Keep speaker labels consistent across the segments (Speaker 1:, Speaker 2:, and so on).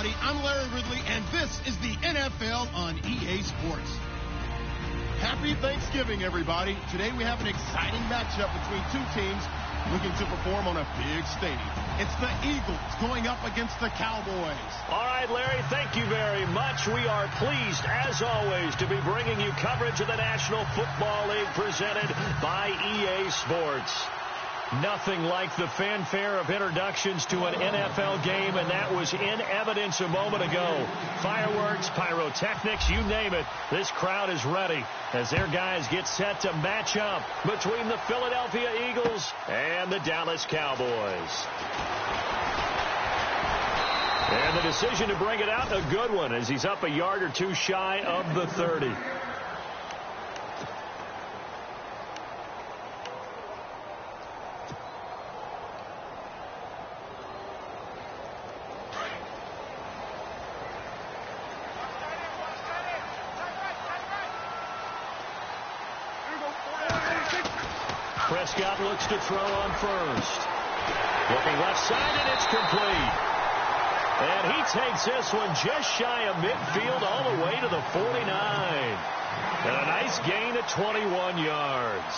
Speaker 1: everybody. I'm Larry Ridley, and this is the NFL on EA Sports. Happy Thanksgiving, everybody. Today we have an exciting matchup between two teams looking to perform on a big stage. It's the Eagles going up against the Cowboys.
Speaker 2: All right, Larry, thank you very much. We are pleased, as always, to be bringing you coverage of the National Football League presented by EA Sports. Nothing like the fanfare of introductions to an NFL game, and that was in evidence a moment ago. Fireworks, pyrotechnics, you name it. This crowd is ready as their guys get set to match up between the Philadelphia Eagles and the Dallas Cowboys. And the decision to bring it out, a good one, as he's up a yard or two shy of the 30. Prescott looks to throw on first. Looking left side, and it's complete. And he takes this one just shy of midfield all the way to the 49. And a nice gain of 21 yards.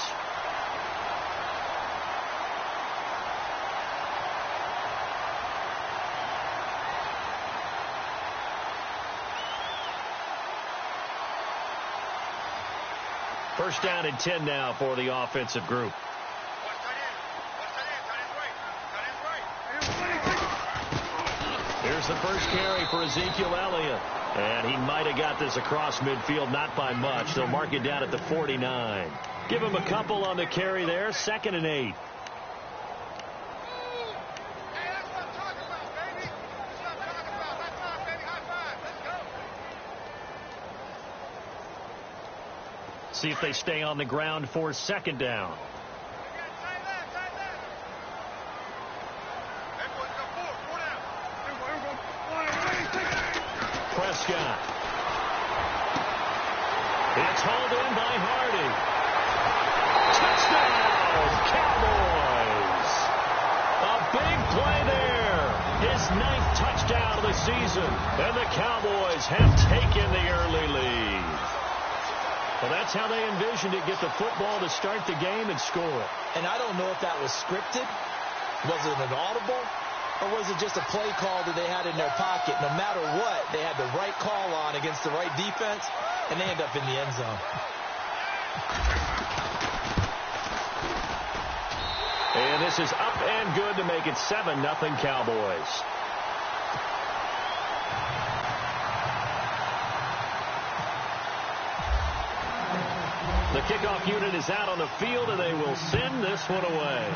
Speaker 2: First down and 10 now for the offensive group. Here's the first carry for Ezekiel Elliott. And he might have got this across midfield, not by much. They'll mark it down at the 49. Give him a couple on the carry there. 2nd and 8. See if they stay on the ground for 2nd down. Prescott. It's hauled in by Hardy. Touchdown, Cowboys. A big play there. His 9th touchdown of the season. And the Cowboys have taken the early lead. Well, that's how they envisioned it, get the football to start the game and score.
Speaker 3: And I don't know if that was scripted. Was it an audible? Or was it just a play call that they had in their pocket? No matter what, they had the right call on against the right defense, and they end up in the end zone.
Speaker 2: And this is up and good to make it 7-0 Cowboys. The kickoff unit is out on the field, and they will send this one away.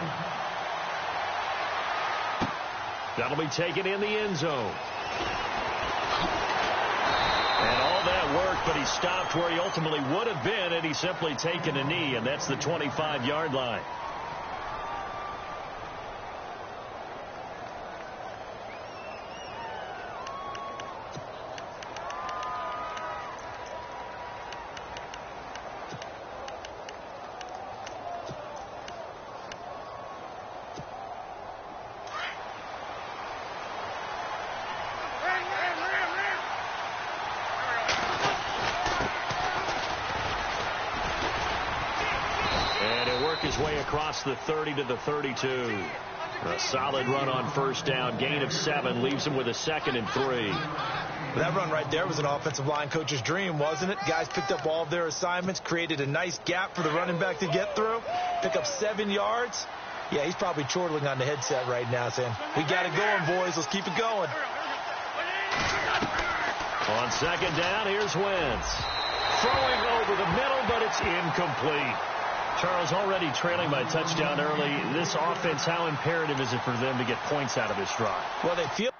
Speaker 2: That'll be taken in the end zone. And all that work, but he stopped where he ultimately would have been had he simply taken a knee, and that's the 25-yard line. His way across the 30 to the 32. A solid run on first down. Gain of 7 leaves him with a 2nd and 3.
Speaker 3: That run right there was an offensive line coach's dream, wasn't it? Guys picked up all of their assignments, created a nice gap for the running back to get through, pick up 7 yards. Yeah, he's probably chortling on the headset right now saying, we got it going, boys. Let's keep it going.
Speaker 2: On 2nd down, here's Wentz. Throwing over the middle, but it's incomplete. Charles, already trailing by touchdown early. This offense, how imperative is it for them to get points out of this drive?
Speaker 3: Well, they feel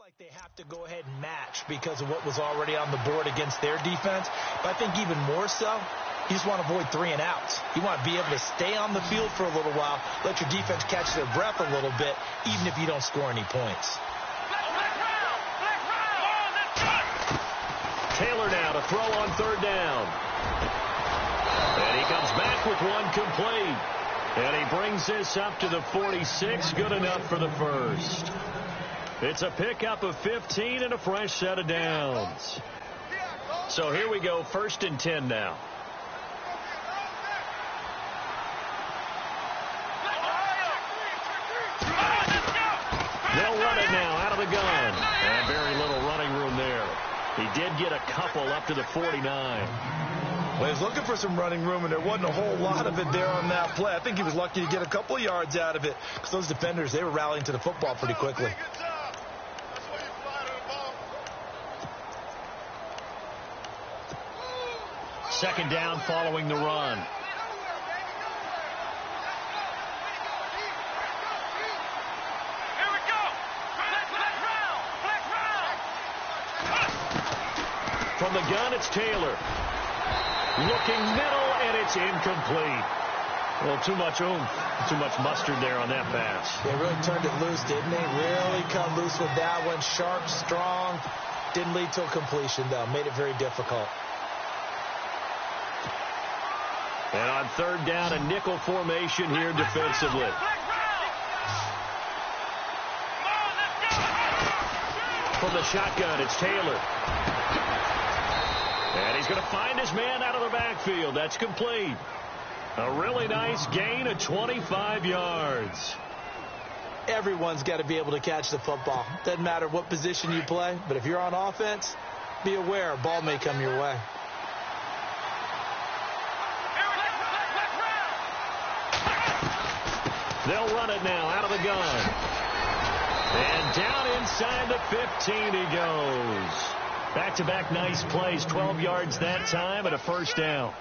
Speaker 3: like they have to go ahead and match because of what was already on the board against their defense. But I think even more so, you just want to avoid 3 and outs. You want to be able to stay on the field for a little while, let your defense catch their breath a little bit, even if you don't score any points.
Speaker 2: to throw on third down. And he comes back with one complete. And he brings this up to the 46. Good enough for the first. It's a pickup of 15 and a fresh set of downs. So here we go, 1st and 10 now. They'll run it now out of the gun. And very little running room there. He did get a couple up to the 49.
Speaker 3: Well, he was looking for some running room, and there wasn't a whole lot of it there on that play. I think he was lucky to get a couple of yards out of it because those defenders, they were rallying to the football pretty quickly.
Speaker 2: Second down following the run. From the gun, it's Taylor. Looking middle, and it's incomplete. Well, too much oomph, too much mustard there on that pass.
Speaker 3: They really turned it loose, didn't they? Really cut loose with that one. Sharp, strong. Didn't lead to a completion, though. Made it very difficult.
Speaker 2: And on third down, a nickel formation here defensively. From the shotgun, it's Taylor. And he's going to find his man out of the backfield. That's complete. A really nice gain of 25 yards.
Speaker 3: Everyone's got to be able to catch the football. Doesn't matter what position you play, but if you're on offense, be aware a ball may come your way.
Speaker 2: They'll run it now out of the gun. And down inside the 15 he goes. Back-to-back nice plays, 12 yards that time and a first down.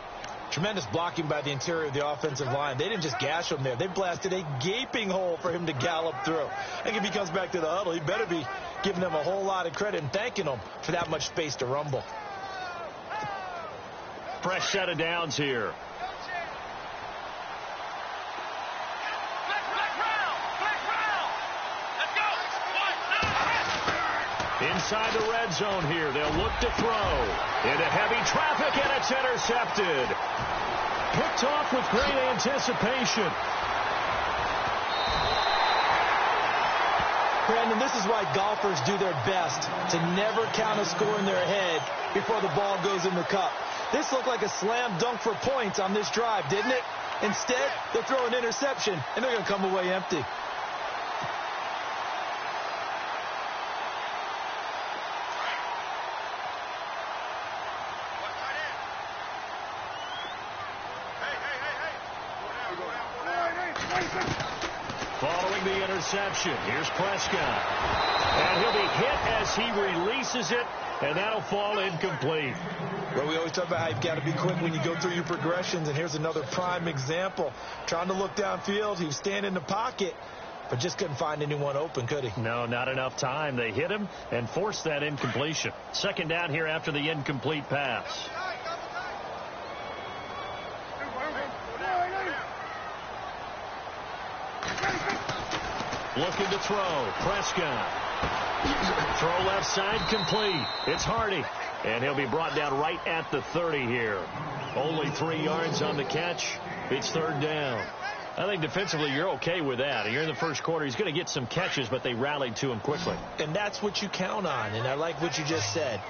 Speaker 3: Tremendous blocking by the interior of the offensive line. They didn't just gash him there. They blasted a gaping hole for him to gallop through. I think if he comes back to the huddle, he better be giving them a whole lot of credit and thanking them for that much space to rumble.
Speaker 2: Fresh set of downs here. Inside the red zone here. They'll look to throw. Into heavy traffic, and it's intercepted. Picked off with great anticipation.
Speaker 3: Brandon, this is why golfers do their best to never count a score in their head before the ball goes in the cup. This looked like a slam dunk for points on this drive, didn't it? Instead, they'll throw an interception, and they're going to come away empty.
Speaker 2: Following the interception, here's Prescott. And he'll be hit as he releases it, and that'll fall incomplete.
Speaker 3: Well, we always talk about how you've got to be quick when you go through your progressions, and here's another prime example. Trying to look downfield, he was standing in the pocket, but just couldn't find anyone open, could he?
Speaker 2: No, not enough time. They hit him and forced that incompletion. Second down here after the incomplete pass. Looking to throw. Prescott. Throw left side complete. It's Hardy. And he'll be brought down right at the 30 here. Only 3 yards on the catch. It's third down. I think defensively you're okay with that. You're in the first quarter. He's going to get some catches, but they rallied to him quickly.
Speaker 3: And that's what you count on. And I like what you just said.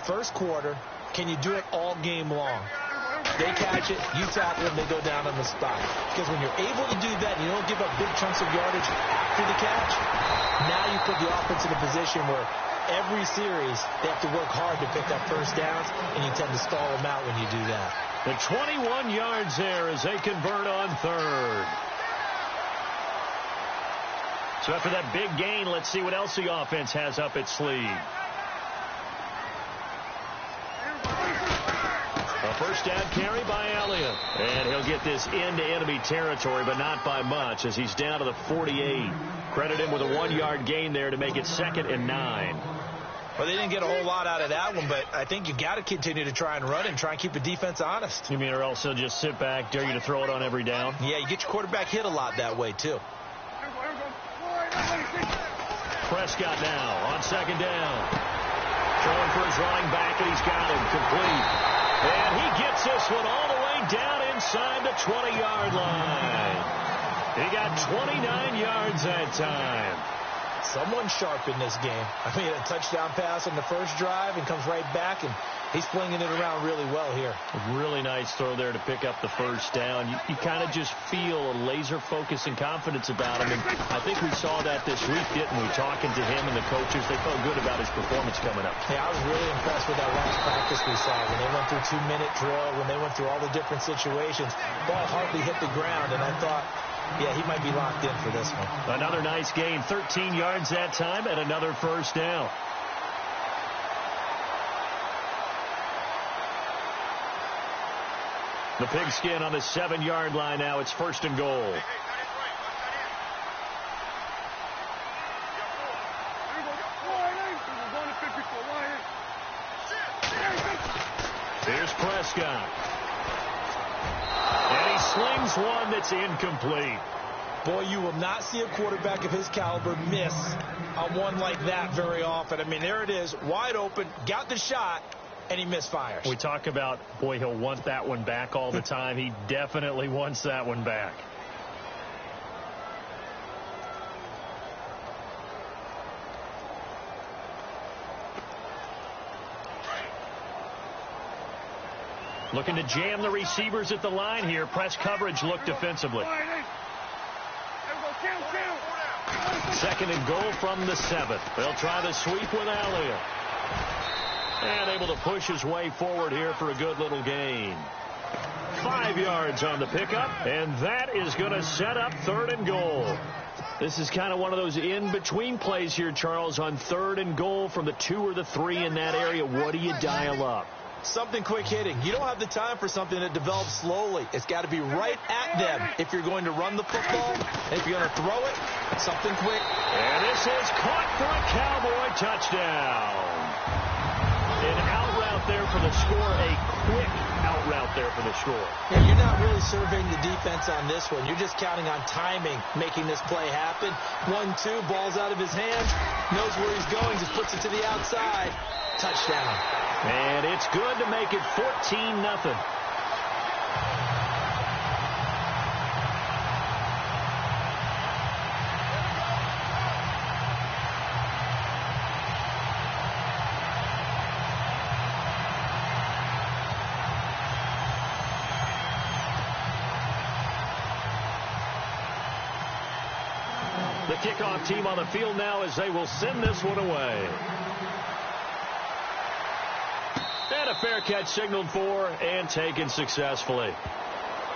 Speaker 3: First quarter, can you do it all game long? They catch it, you tackle them, they go down on the spot. Because when you're able to do that, and you don't give up big chunks of yardage after the catch, now you put the offense in a position where every series they have to work hard to pick up first downs, and you tend to stall them out when you do that.
Speaker 2: The 21 yards there as they convert on third. So after that big gain, let's see what else the offense has up its sleeve. A first down carry by Elliott. And he'll get this into enemy territory, but not by much as he's down to the 48. Credit him with a 1-yard gain there to make it 2nd and 9.
Speaker 3: Well, they didn't get a whole lot out of that one, but I think you got to continue to try and run and try and keep the defense honest.
Speaker 2: You mean or else they'll just sit back, dare you to throw it on every down?
Speaker 3: Yeah, you get your quarterback hit a lot that way, too.
Speaker 2: Prescott now on second down. throwing for his running back, and he's got him complete. And he gets this one all the way down inside the 20-yard line. He got 29 yards that time.
Speaker 3: Someone sharp in this game. I mean, a touchdown pass on the first drive and comes right back, and he's flinging it around really well here.
Speaker 2: A really nice throw there to pick up the first down. You kind of just feel a laser focus and confidence about him, and I think we saw that this week, didn't we? Talking to him and the coaches, they felt good about his performance coming up.
Speaker 3: Yeah, I was really impressed with that last practice we saw when they went through 2-minute drill, when they went through all the different situations. Ball hardly hit the ground, and I thought, yeah, he might be locked in for this one.
Speaker 2: Another nice game, 13 yards that time, and another first down. The pigskin on the 7-yard line now. It's first and goal. Here's Prescott. And he slings one that's incomplete.
Speaker 3: Boy, you will not see a quarterback of his caliber miss on one like that very often. I mean, there it is, wide open, got the shot, and he misfires.
Speaker 2: We talk about, boy, he'll want that one back all the time. He definitely wants that one back. Looking to jam the receivers at the line here. Press coverage look defensively. Second and goal from the 7. They'll try the sweep with Elliott. And able to push his way forward here for a good little gain. 5 yards on the pickup, and that is going to set up third and goal. This is kind of one of those in-between plays here, Charles, on third and goal from the 2 or the 3 in that area. What do you dial up?
Speaker 3: Something quick hitting. You don't have the time for something that develops slowly. It's got to be right at them if you're going to run the football. And if you're going to throw it, something quick.
Speaker 2: And this is caught for a Cowboy touchdown. An out route there for the score, a quick out route there for the score.
Speaker 3: Yeah, you're not really surveying the defense on this one. You're just counting on timing, making this play happen. 1-2, ball's out of his hands, knows where he's going, just puts it to the outside. Touchdown.
Speaker 2: And it's good to make it 14-0. The kickoff team on the field now as they will send this one away. And a fair catch signaled for and taken successfully.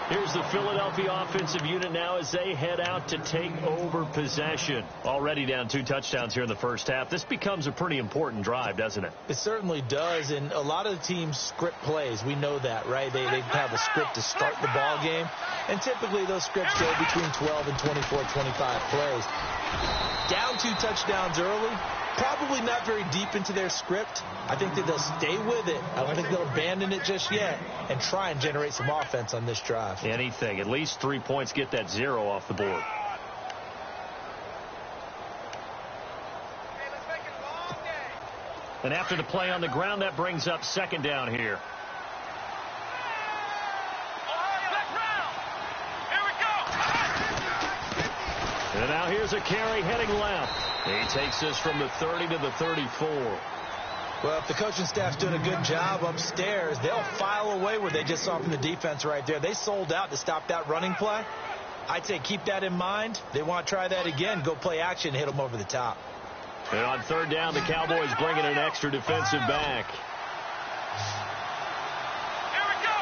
Speaker 2: Here's the Philadelphia offensive unit now as they head out to take over possession. Already down 2 touchdowns here in the first half. This becomes a pretty important drive, doesn't it?
Speaker 3: It certainly does, and a lot of the teams script plays. We know that, right? They have a script to start the ball game, and typically those scripts go between 12 and 24, 25 plays. Down 2 touchdowns early, probably not very deep into their script. I think that they'll stay with it. I don't think they'll abandon it just yet and try and generate some offense on this drive.
Speaker 2: Anything. At least 3 points, get that 0 off the board. And after the play on the ground, that brings up second down here. And now here's a carry heading left. He takes this from the 30 to the 34.
Speaker 3: Well, if the coaching staff's doing a good job upstairs, they'll file away what they just saw from the defense right there. They sold out to stop that running play. I'd say keep that in mind. They want to try that again. Go play action, hit them over the top.
Speaker 2: And on third down, the Cowboys bring in an extra defensive back.
Speaker 4: Here we go.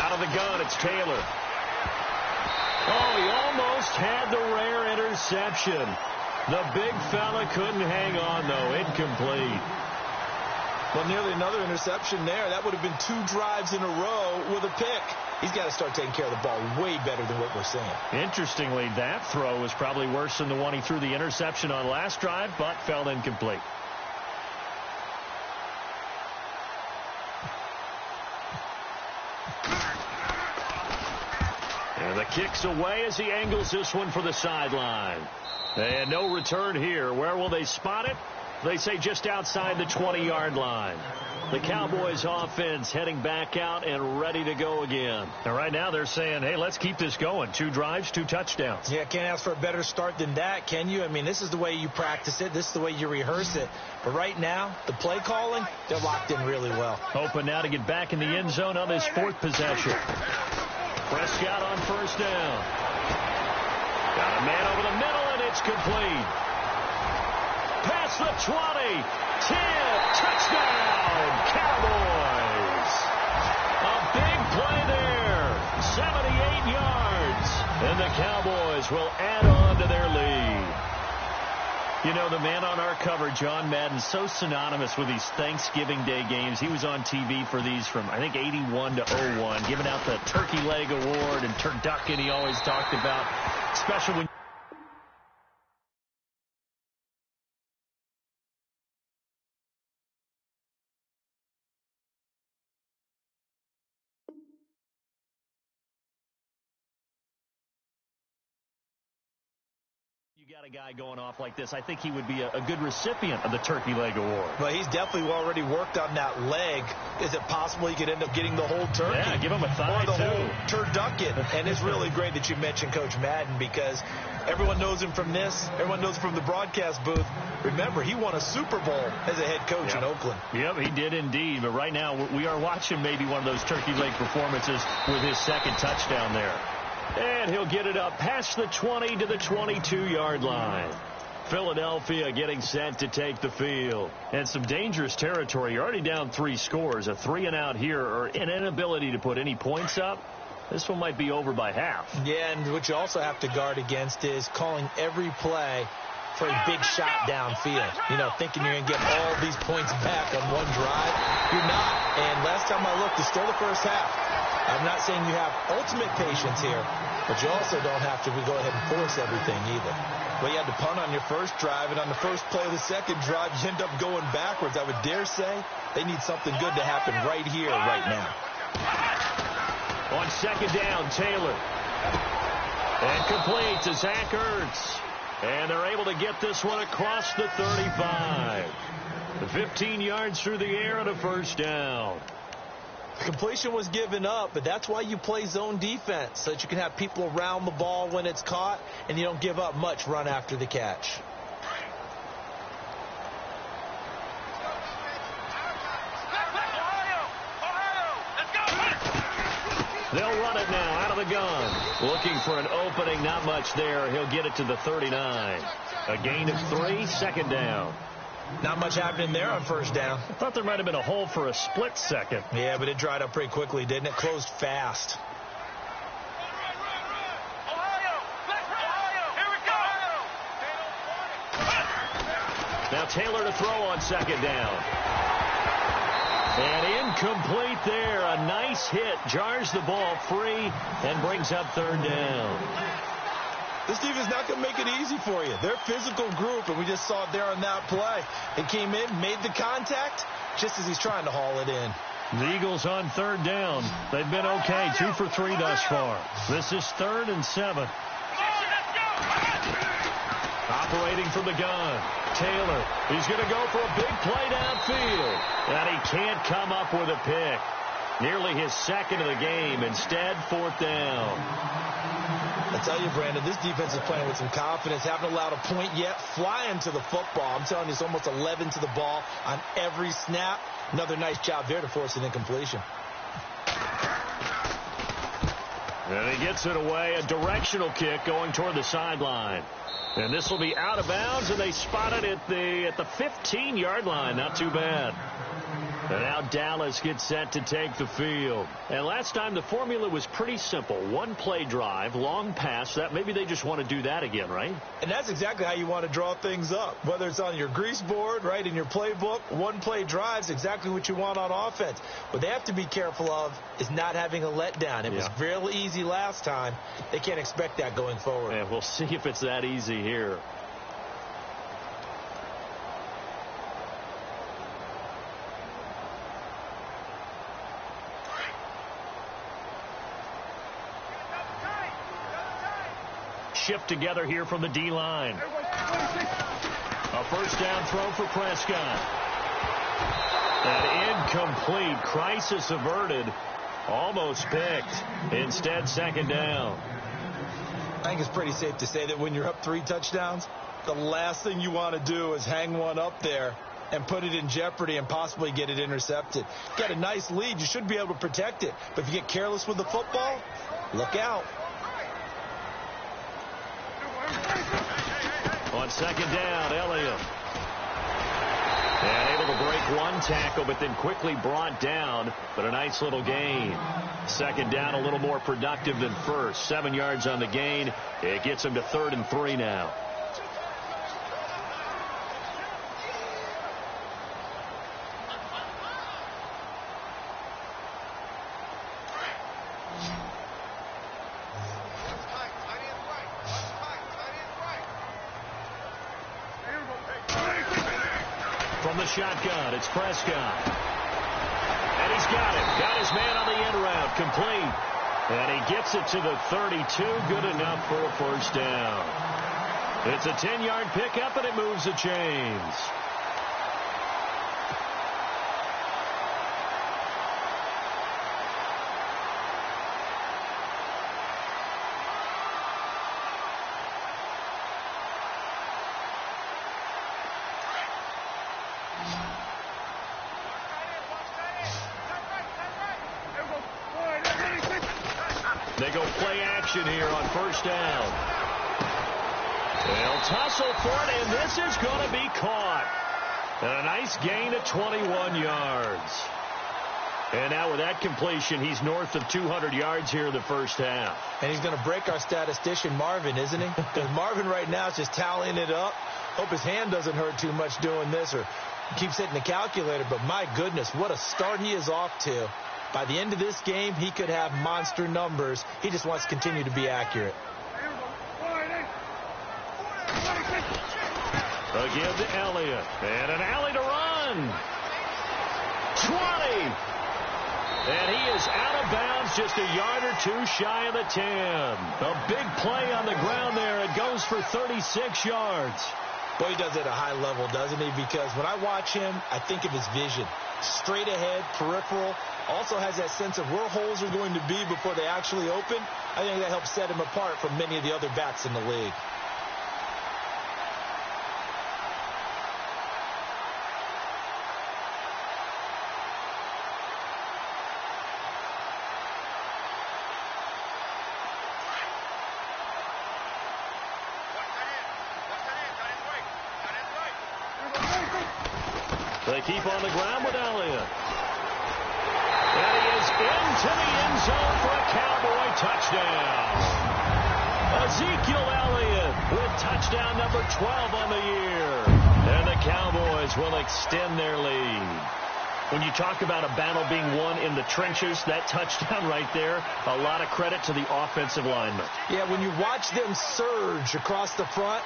Speaker 2: Out of the gun, it's Taylor. Oh, he almost had the rare interception. The big fella couldn't hang on, though. Incomplete.
Speaker 3: Well, nearly another interception there. That would have been 2 drives in a row with a pick. He's got to start taking care of the ball way better than what we're seeing.
Speaker 2: Interestingly, that throw was probably worse than the one he threw the interception on last drive, but fell incomplete. And the kick's away as he angles this one for the sideline. And no return here. Where will they spot it? They say just outside the 20-yard line. The Cowboys offense heading back out and ready to go again. And right now they're saying, hey, let's keep this going. 2 drives, 2 touchdowns.
Speaker 3: Yeah, can't ask for a better start than that, can you? I mean, this is the way you practice it. This is the way you rehearse it. But right now, the play calling, they're locked in really well.
Speaker 2: Hoping now to get back in the end zone on this 4th possession. Prescott on first down. Got a man over the middle, and it's complete. Past the 20. 10, touchdown, Cowboys. A big play there, 78 yards, and the Cowboys will add on to their lead. You know, the man on our cover, John Madden, so synonymous with these Thanksgiving Day games. He was on TV for these from, I think, 81 to 01, giving out the Turkey Leg Award and turducken he always talked about, especially when you got a guy going off like this. I think he would be a good recipient of the Turkey Leg Award.
Speaker 3: Well, he's definitely already worked on that leg. Is it possible he could end up getting the whole turkey?
Speaker 2: Yeah, give him a thigh,
Speaker 3: or the
Speaker 2: too.
Speaker 3: whole turducken. And it's really great that you mentioned Coach Madden, because everyone knows him from this. Everyone knows him from the broadcast booth. Remember, he won a Super Bowl as a head coach in Oakland.
Speaker 2: Yep, he did indeed. But right now, we are watching maybe one of those turkey leg performances with his 2nd touchdown there. And he'll get it up past the 20 to the 22-yard line. Philadelphia getting set to take the field. And some dangerous territory. You're already down 3 scores. A 3-and-out here, or an inability to put any points up. This one might be over by half.
Speaker 3: Yeah, and what you also have to guard against is calling every play for a big shot downfield. You know, thinking you're going to get all these points back on one drive. You're not. And last time I looked, it's still the first half. I'm not saying you have ultimate patience here, but you also don't have to go ahead and force everything either. Well, you had to punt on your first drive, and on the first play of the second drive, you end up going backwards. I would dare say they need something good to happen right here, right now.
Speaker 2: On 2nd down, Taylor. And complete to Zach Ertz. And they're able to get this one across the 35. 15 yards through the air and a first down.
Speaker 3: Completion was given up, but that's why you play zone defense, so that you can have people around the ball when it's caught, and you don't give up much run after the catch.
Speaker 2: They'll run it now out of the gun. Looking for an opening, not much there. He'll get it to the 39. A gain of 3, 2nd down.
Speaker 3: Not much happening there on first down.
Speaker 2: I thought there might have been a hole for a split second.
Speaker 3: Yeah, but it dried up pretty quickly, didn't it? Closed fast.
Speaker 2: Now Taylor to throw on 2nd down. And incomplete there. A nice hit. Jars the ball free and brings up 3rd down.
Speaker 3: This defense is not going to make it easy for you. They're a physical group, and we just saw it there on that play. They came in, made the contact, just as he's trying to haul it in.
Speaker 2: The Eagles on 3rd down. They've been okay, 2 for 3 thus far. This is 3rd and 7. Operating from the gun. Taylor, he's going to go for a big play downfield. And he can't come up with a pick. Nearly his 2nd of the game. Instead, 4th down.
Speaker 3: I tell you, Brandon, this defense is playing with some confidence. Haven't allowed a point yet. Flying to the football. I'm telling you, it's almost 11 to the ball on every snap. Another nice job there to force an incompletion.
Speaker 2: And he gets it away. A directional kick going toward the sideline. And this will be out of bounds, and they spot it at the 15-yard line. Not too bad. And now Dallas gets set to take the field. And last time the formula was pretty simple. 1-play drive, long pass. That maybe they just want to do that again, right?
Speaker 3: And that's exactly how you want to draw things up. Whether it's on your grease board, right, in your playbook, 1-play drive is exactly what you want on offense. What they have to be careful of is not having a letdown. It was real easy last time. They can't expect that going forward.
Speaker 2: And we'll see if it's that easy here. Shift together here from the D-line. A first down throw for Prescott. An incomplete. Crisis averted. Almost picked. Instead, second down.
Speaker 3: I think it's pretty safe to say that when you're up 3 touchdowns, the last thing you want to do is hang one up there and put it in jeopardy and possibly get it intercepted. Got a nice lead. You should be able to protect it. But if you get careless with the football, look out.
Speaker 2: On second down, Elliott. And able to break one tackle, but then quickly brought down. But a nice little gain. Second down, a little more productive than first. 7 yards on the gain. It gets him to 3rd and 3 now. From the shotgun, it's Prescott. And he's got it. Got his man on the end route. Complete. And he gets it to the 32. Good enough for a first down. It's a 10-yard pickup, and it moves the chains. They go play action here on first down. They'll tussle for it, and this is going to be caught. And a nice gain of 21 yards. And now with that completion, he's north of 200 yards here in the first half.
Speaker 3: And he's going to break our statistician, Marvin, isn't he? Because Marvin right now is just tallying it up. Hope his hand doesn't hurt too much doing this or keeps hitting the calculator. But my goodness, what a start he is off to. By the end of this game, he could have monster numbers. He just wants to continue to be accurate.
Speaker 2: Again to Elliott. And an alley to run. 20. And he is out of bounds, just a yard or two shy of the 10. A big play on the ground there. It goes for 36 yards.
Speaker 3: Boy, he does it at a high level, doesn't he? Because when I watch him, I think of his vision. Straight ahead, peripheral. Also has that sense of where holes are going to be before they actually open. I think that helps set him apart from many of the other backs in the league.
Speaker 2: They keep on the ground with Elliott. And he is into the end zone for a Cowboy touchdown. Ezekiel Elliott with touchdown number 12 on the year. And the Cowboys will extend their lead. When you talk about a battle being won in the trenches, that touchdown right there, a lot of credit to the offensive linemen.
Speaker 3: Yeah, when you watch them surge across the front,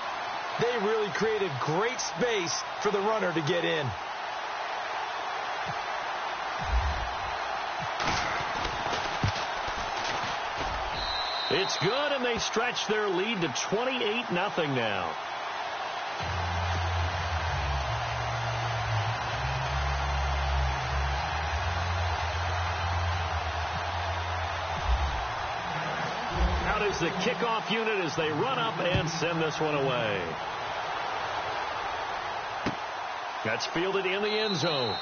Speaker 3: they really created great space for the runner to get in.
Speaker 2: It's good, and they stretch their lead to 28-0 now. Out is the kickoff unit as they run up and send this one away. That's fielded in the end zone.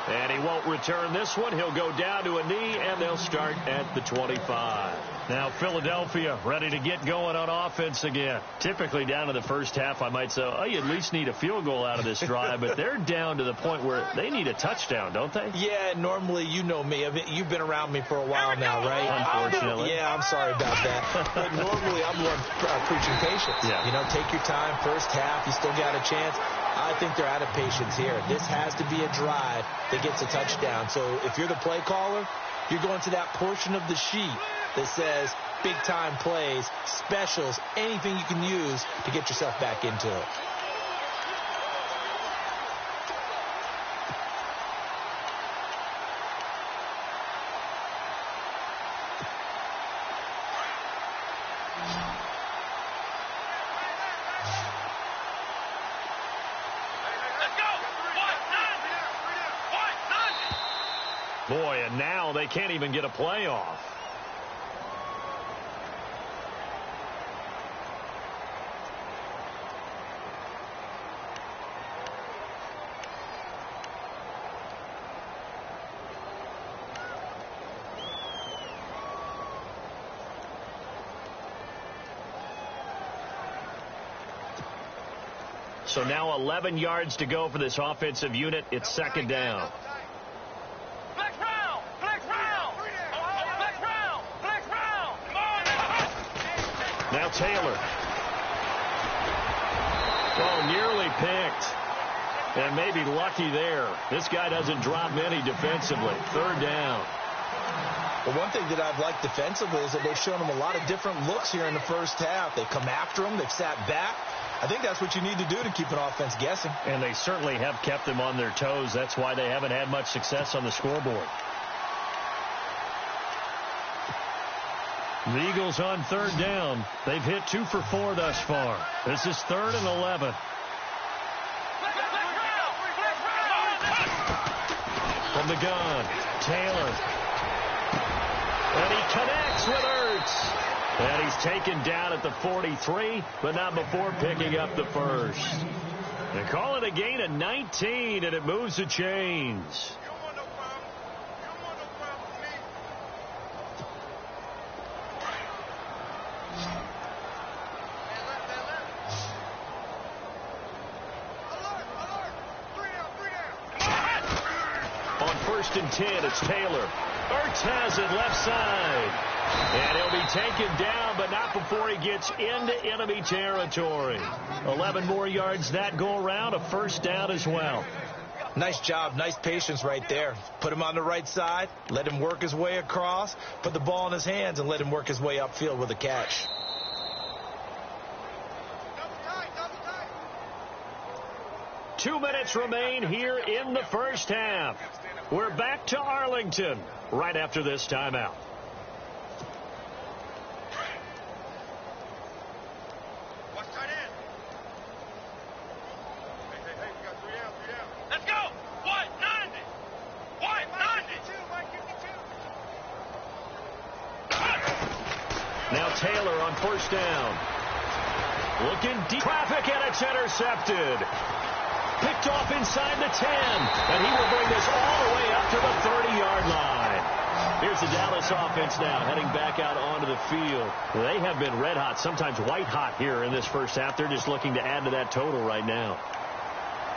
Speaker 2: And he won't return this one. He'll go down to a knee, and they'll start at the 25. Now Philadelphia ready to get going on offense again. Typically down to the first half, I might say, oh, you at least need a field goal out of this drive. But they're down to the point where they need a touchdown, don't they?
Speaker 3: Yeah, normally, you know me. You've been around me for a while now, right?
Speaker 2: Unfortunately.
Speaker 3: Yeah, I'm sorry about that. But normally, I'm the one preaching patience.
Speaker 2: Yeah.
Speaker 3: You know, take your time. First half, you still got a chance. I think they're out of patience here. This has to be a drive that gets a touchdown. So if you're the play caller, you're going to that portion of the sheet that says big-time plays, specials, anything you can use to get yourself back into it.
Speaker 2: Boy, and now they can't even get a play off. So now 11 yards to go for this offensive unit. It's second down. Now Taylor. Oh, nearly picked. And maybe lucky there. This guy doesn't drop many defensively. Third down.
Speaker 3: Well, one thing that I've liked defensively is that they've shown him a lot of different looks here in the first half. They've come after him. They've sat back. I think that's what you need to do to keep an offense guessing.
Speaker 2: And they certainly have kept them on their toes. That's why they haven't had much success on the scoreboard. The Eagles on third down. They've hit 2 for 4 thus far. This is 3rd and 11. From the gun, Taylor. And he connects with Ertz. And he's taken down at the 43, but not before picking up the first. They call it a gain of 19, and it moves the chains. On 1st and 10, it's Taylor. Ertz has it left side. And he'll be taken down, but not before he gets into enemy territory. 11 more yards that go around, a first down as well.
Speaker 3: Nice job, nice patience right there. Put him on the right side, let him work his way across, put the ball in his hands, and let him work his way upfield with a catch.
Speaker 2: Two minutes remain here in the first half. We're back to Arlington right after this timeout. Now Taylor on first down. Looking deep. Traffic, and it's intercepted. Picked off inside the 10. And he will bring this all the way up to the 30-yard line. Here's the Dallas offense now heading back out onto the field. They have been red hot, sometimes white hot here in this first half. They're just looking to add to that total right now.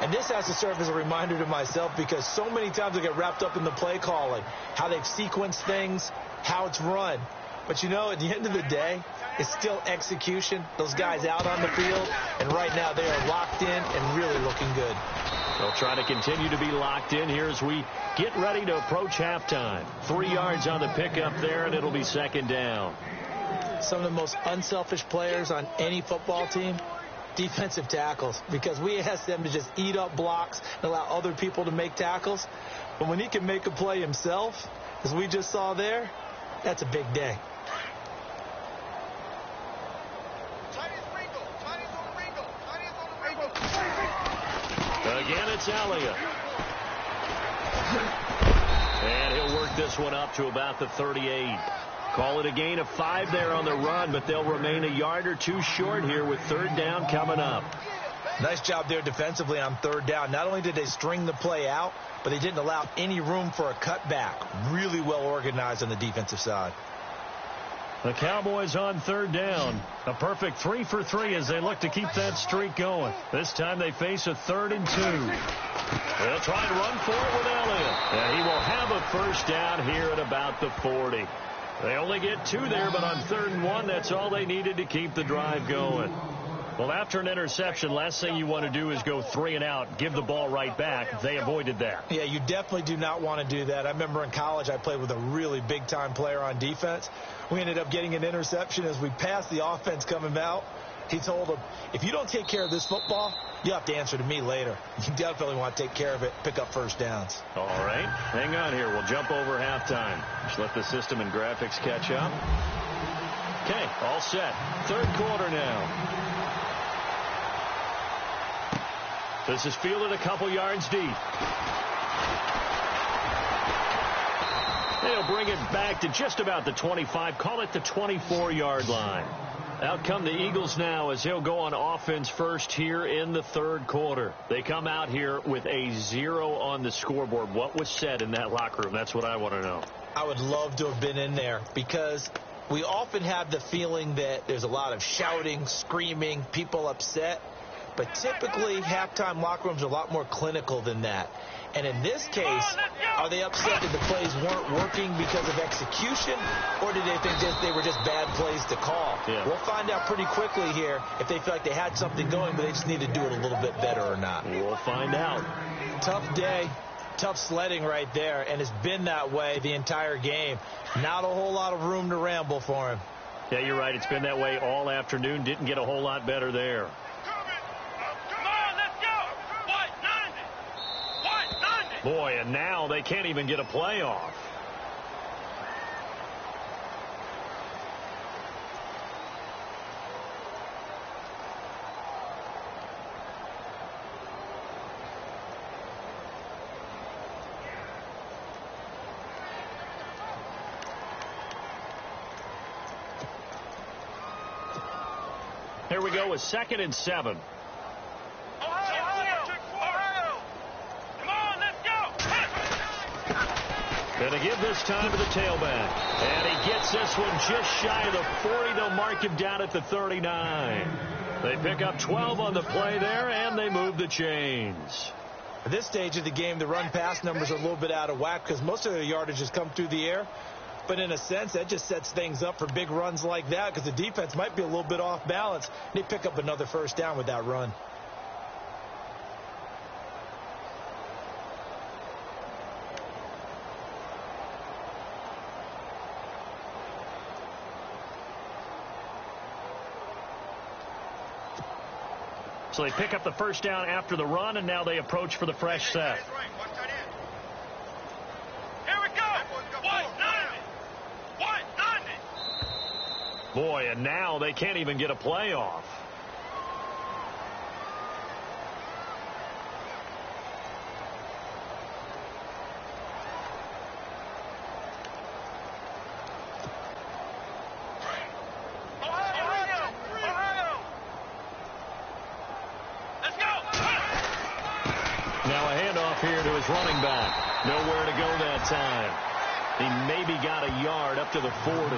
Speaker 3: And this has to serve as a reminder to myself because so many times I get wrapped up in the play calling, how they've sequenced things, how it's run. But, you know, at the end of the day, it's still execution. Those guys out on the field, and right now they are locked in and really looking good.
Speaker 2: They'll try to continue to be locked in here as we get ready to approach halftime. 3 yards on the pickup there, and it'll be second down.
Speaker 3: Some of the most unselfish players on any football team, defensive tackles, because we ask them to just eat up blocks and allow other people to make tackles. But when he can make a play himself, as we just saw there, that's a big day.
Speaker 2: Again, it's Elliott. And he'll work this one up to about the 38. Call it a gain of 5 there on the run, but they'll remain a yard or two short here with third down coming up.
Speaker 3: Nice job there defensively on third down. Not only did they string the play out, but they didn't allow any room for a cutback. Really well organized on the defensive side.
Speaker 2: The Cowboys on third down. A perfect 3 for 3 as they look to keep that streak going. This time they face a 3rd and 2. They'll try and run for it with Elliott. And he will have a first down here at about the 40. They only get 2 there, but on 3rd and 1, that's all they needed to keep the drive going. Well, after an interception, last thing you want to do is go 3 and out, give the ball right back. They avoided that.
Speaker 3: Yeah, you definitely do not want to do that. I remember in college I played with a really big-time player on defense. We ended up getting an interception as we passed the offense coming out. He told him, if you don't take care of this football, you have to answer to me later. You definitely want to take care of it, pick up first downs.
Speaker 2: All right, hang on here. We'll jump over halftime. Just let the system and graphics catch up. Okay, all set. Third quarter now. This is fielded a couple yards deep. They'll bring it back to just about the 25. Call it the 24-yard line. Out come the Eagles now as he'll go on offense first here in the third quarter. They come out here with a 0 on the scoreboard. What was said in that locker room? That's what I want to know.
Speaker 3: I would love to have been in there because we often have the feeling that there's a lot of shouting, screaming, people upset. But typically, halftime locker rooms are a lot more clinical than that. And in this case, are they upset that the plays weren't working because of execution, or did they think they were just bad plays to call?
Speaker 2: Yeah.
Speaker 3: We'll find out pretty quickly here if they feel like they had something going, but they just need to do it a little bit better or not.
Speaker 2: We'll find out.
Speaker 3: Tough day, tough sledding right there, and it's been that way the entire game. Not a whole lot of room to ramble for him.
Speaker 2: Yeah, you're right. It's been that way all afternoon. Didn't get a whole lot better there. Boy, and now they can't even get a play off. Here we go with 2nd and 7. Going to give this time to the tailback. And he gets this one just shy of the 40. They'll mark him down at the 39. They pick up 12 on the play there, and they move the chains.
Speaker 3: At this stage of the game, the run-pass numbers are a little bit out of whack because most of their yardage has come through the air. But in a sense, that just sets things up for big runs like that because the defense might be a little bit off balance. They pick up another first down with that run.
Speaker 2: So they pick up the first down after the run, and now they approach for the fresh set.
Speaker 4: Here we go.
Speaker 2: Boy, and now they can't even get a play off. Here to his running back. Nowhere to go that time. He maybe got a yard up to the 40.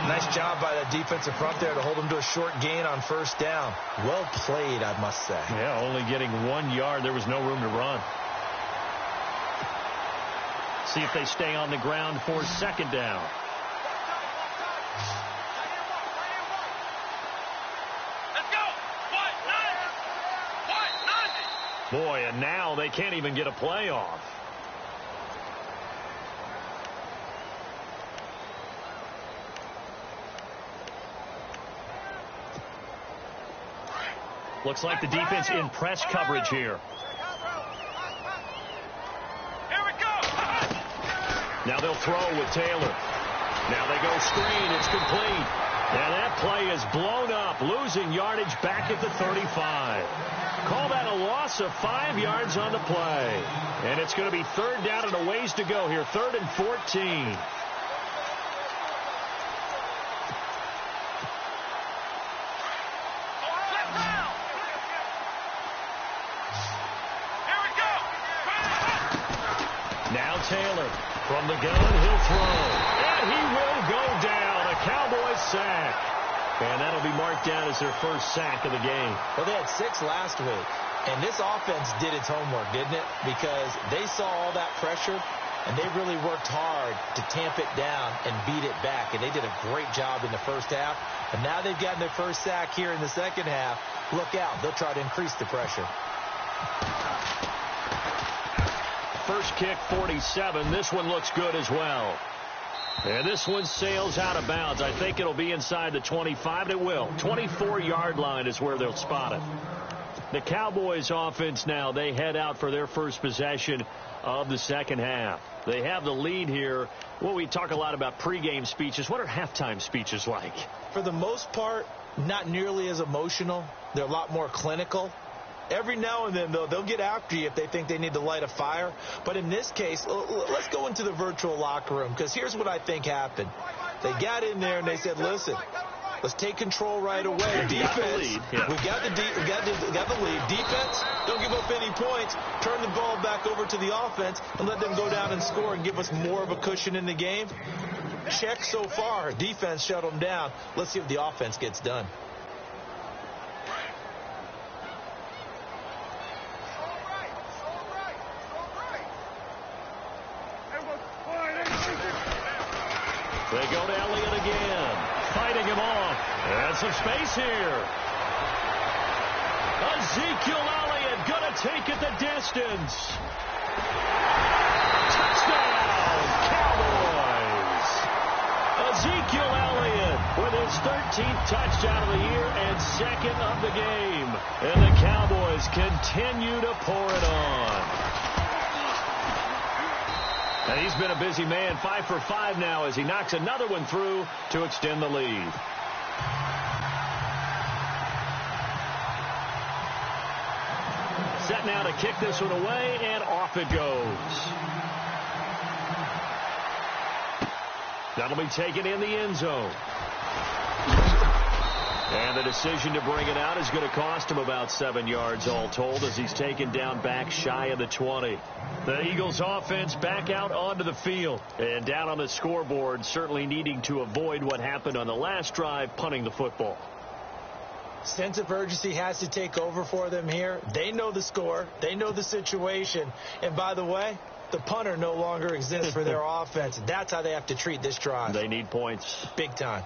Speaker 3: Nice job by the defensive front there to hold him to a short gain on first down. Well played, I must say.
Speaker 2: Yeah, only getting 1 yard. There was no room to run. See if they stay on the ground for 2nd down. Boy, and now they can't even get a play off. Looks like the defense in press coverage here.
Speaker 4: Here we go.
Speaker 2: Now they'll throw with Taylor. Now they go screen. It's complete. And that play is blown up, losing yardage back at the 35. Call that a loss of 5 yards on the play. And it's going to be 3rd down and a ways to go here. 3rd and 14. Now Taylor from the gun. He'll throw. And he will go down. A Cowboys sack. And that'll be marked down as their first sack of the game.
Speaker 3: Well, they had 6 last week. And this offense did its homework, didn't it? Because they saw all that pressure, and they really worked hard to tamp it down and beat it back. And they did a great job in the first half. And now they've gotten their first sack here in the second half. Look out. They'll try to increase the pressure.
Speaker 2: First kick, 47. This one looks good as well. And this one sails out of bounds. I think it'll be inside the 25. It will. 24-yard line is where they'll spot it. The Cowboys offense now, they head out for their first possession of the second half. They have the lead here. Well, we talk a lot about pregame speeches. What are halftime speeches like?
Speaker 3: For the most part, not nearly as emotional. They're a lot more clinical. Every now and then, though, they'll get after you if they think they need to light a fire. But in this case, let's go into the virtual locker room, because here's what I think happened. They got in there and they said, listen, let's take control right away. Defense, we got the lead. Defense, don't give up any points. Turn the ball back over to the offense and let them go down and score and give us more of a cushion in the game. Check so far. Defense shut them down. Let's see if the offense gets done.
Speaker 2: They go to Elliott again, fighting him off. And some space here. Ezekiel Elliott going to take it the distance. Touchdown, Cowboys. Ezekiel Elliott with his 13th touchdown of the year and second of the game. And the Cowboys continue to pour it on. And he's been a busy man, 5 for 5 now as he knocks another one through to extend the lead. Set now to kick this one away, and off it goes. That'll be taken in the end zone. And the decision to bring it out is going to cost him about 7 yards all told as he's taken down back shy of the 20. The Eagles offense back out onto the field and down on the scoreboard, certainly needing to avoid what happened on the last drive, punting the football.
Speaker 3: Sense of urgency has to take over for them here. They know the score. They know the situation. And by the way, the punter no longer exists for their offense. That's how they have to treat this drive.
Speaker 2: They need points.
Speaker 3: Big time.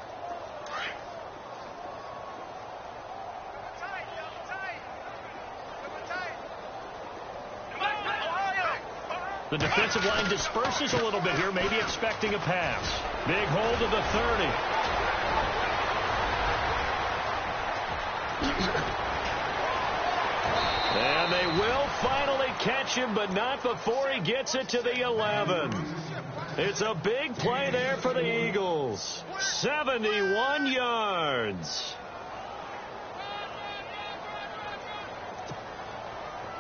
Speaker 2: The defensive line disperses a little bit here, maybe expecting a pass. Big hold of the 30. And they will finally catch him, but not before he gets it to the 11. It's a big play there for the Eagles. 71 yards.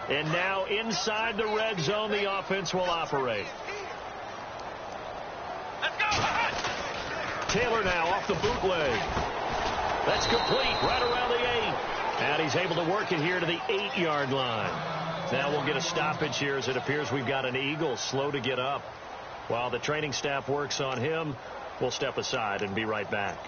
Speaker 2: And now inside the red zone, the offense will operate.
Speaker 4: Let's go.
Speaker 2: Taylor now off the bootleg. That's complete right around the 8. And he's able to work it here to the 8-yard line. Now we'll get a stoppage here as it appears we've got an Eagle slow to get up. While the training staff works on him, we'll step aside and be right back.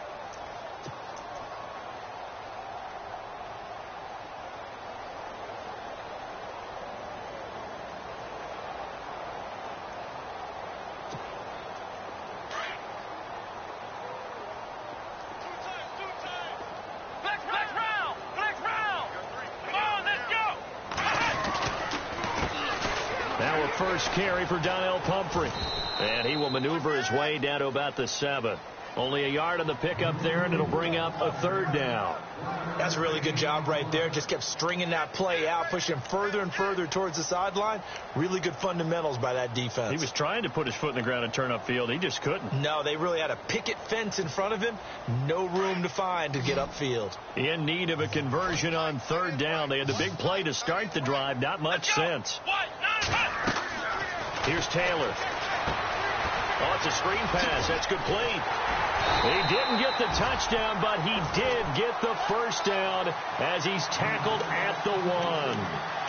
Speaker 2: First carry for Donnell Pumphrey. And he will maneuver his way down to about the 7. Only a yard on the pickup there, and it'll bring up a 3rd down.
Speaker 3: That's a really good job right there. Just kept stringing that play out, pushing further and further towards the sideline. Really good fundamentals by that defense.
Speaker 2: He was trying to put his foot in the ground and turn upfield. He just couldn't.
Speaker 3: No, they really had a picket fence in front of him. No room to find to get upfield.
Speaker 2: In need of a conversion on 3rd down. They had the big play to start the drive. Not much sense. Here's Taylor. Oh, it's a screen pass. That's complete. He didn't get the touchdown, but he did get the first down as he's tackled at the 1.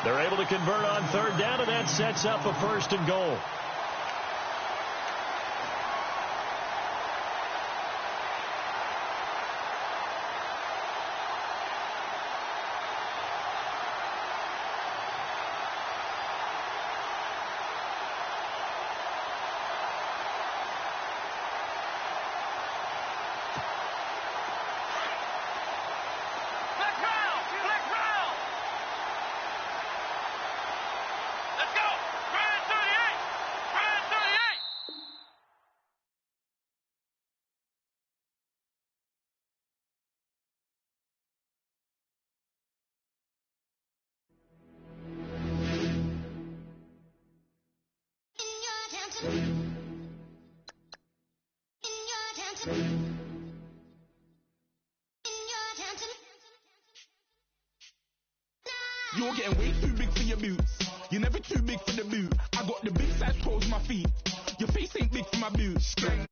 Speaker 2: They're able to convert on 3rd down, and that sets up a 1st and goal.
Speaker 1: You
Speaker 5: you're getting way too big for your boots. You're never too big for the boot. I got the big size toes on my feet. Your face ain't big for my boots.